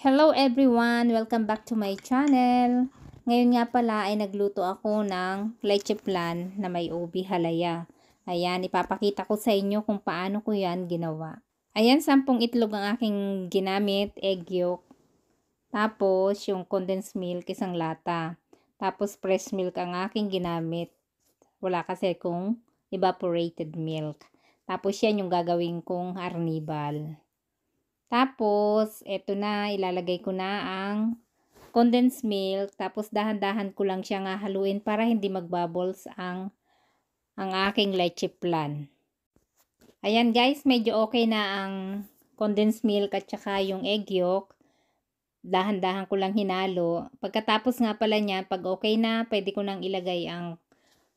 Hello everyone! Welcome back to my channel. Ngayon nga pala ay nagluto ako ng leche flan na may ubi halaya. Ayan, ipapakita ko sa inyo kung paano ko yan ginawa. Ayan, 10 itlog ang aking ginamit, egg yolk. Tapos, yung condensed milk, isang lata. Tapos, fresh milk ang aking ginamit. Wala kasi kung evaporated milk. Tapos, yan yung gagawin kong arnibal. Tapos, eto na, ilalagay ko na ang condensed milk. Tapos, dahan-dahan ko lang siyang haluin para hindi magbubbles ang aking leche flan. Ayan guys, medyo okay na ang condensed milk at saka yung egg yolk. Dahan-dahan ko lang hinalo. Pagkatapos nga pala niya, pag okay na, pwede ko nang ilagay ang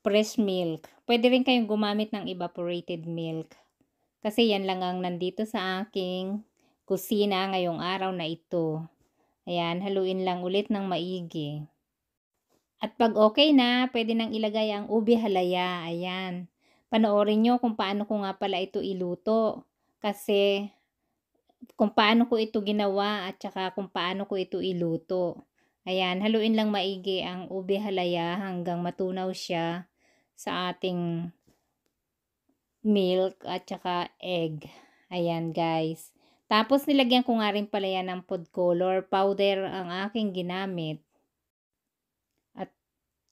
fresh milk. Pwede rin kayong gumamit ng evaporated milk. Kasi yan lang ang nandito sa aking kusina ngayong araw na ito. Ayan, haluin lang ulit ng maigi. At pag okay na, pwede nang ilagay ang ubi halaya. Ayan. Panoorin nyo kung paano ko nga pala ito iluto. Kasi kung paano ko ito ginawa at saka kung paano ko ito iluto. Ayan, haluin lang maigi ang ubi halaya hanggang matunaw siya sa ating milk at saka egg. Ayan guys. Tapos nilagyan ko nga rin pala yan ng food color powder ang aking ginamit. At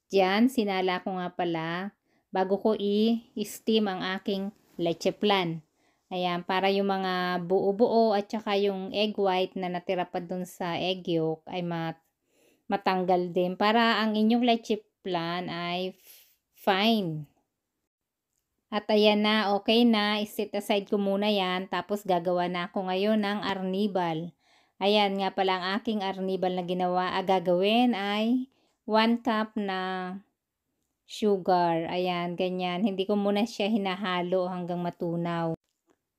yan, sinala ko nga pala bago ko i-steam ang aking leche flan. Ayan, para yung mga buo-buo at saka yung egg white na natira pa dun sa egg yolk ay matanggal din. Para ang inyong leche flan ay fine. At ayan na, okay na, i-set aside ko muna yan, tapos gagawa na ako ngayon ng arnibal. Ayan nga pala ang aking arnibal na ginawa, gagawin ay 1 cup na sugar. Ayan, ganyan, hindi ko muna siya hinahalo hanggang matunaw.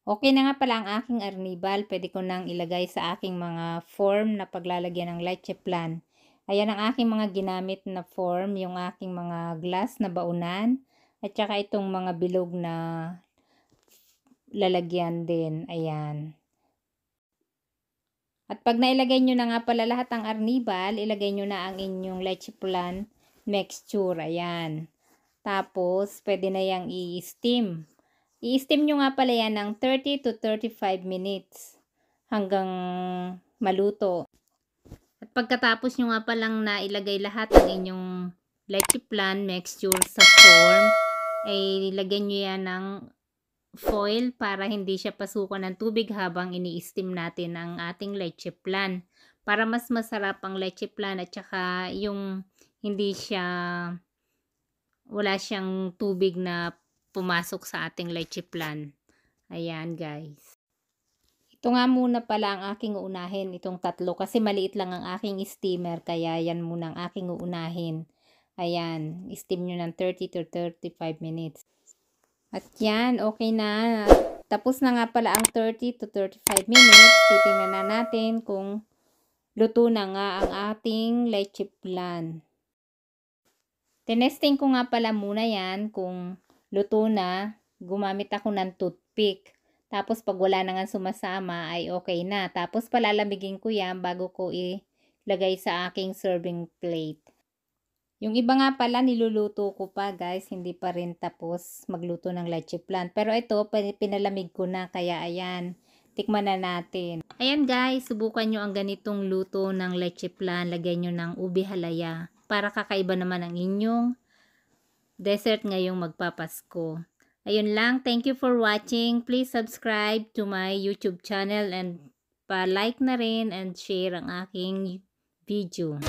Okay na nga pala ang aking arnibal, pwede ko nang ilagay sa aking mga form na paglalagyan ng leche flan. Ayan ang aking mga ginamit na form, yung aking mga glass na baunan. At saka itong mga bilog na lalagyan din. Ayan. At pag nailagay nyo na nga pala lahat ng arnibal, ilagay nyo na ang inyong leche flan mixture. Ayan. Tapos, pwede na yang i-steam. I-steam nyo nga pala yan ng 30 to 35 minutes hanggang maluto. At pagkatapos nyo nga palang nailagay lahat ng inyong leche flan mixture sa form, ay lagyan nyo yan ng foil para hindi siya pasukan ng tubig habang ini-steam natin ang ating leche flan. Para mas masarap ang leche flan at saka yung hindi siya, wala siyang tubig na pumasok sa ating leche flan. Ayan guys. Ito nga muna pala ang aking uunahin, itong tatlo, kasi maliit lang ang aking steamer, kaya yan muna ang aking uunahin. Ayan, steam nyo ng 30 to 35 minutes. At yan, okay na. Tapos na nga pala ang 30 to 35 minutes. Titingnan na natin kung luto na nga ang ating leche flan. Tinesting ko nga pala muna yan kung luto na. Gumamit ako ng toothpick. Tapos pag wala na nga sumasama ay okay na. Tapos palalamigin ko yan bago ko ilagay sa aking serving plate. Yung iba nga pala niluluto ko pa guys, hindi pa rin tapos magluto ng leche flan. Pero ito, pinalamig ko na, kaya ayan, tikman na natin. Ayan guys, subukan nyo ang ganitong luto ng leche flan. Lagyan nyo ng ubi halaya para kakaiba naman ang inyong dessert ngayong magpapasko. Ayun lang, thank you for watching. Please subscribe to my YouTube channel and pa-like na rin and share ang aking video.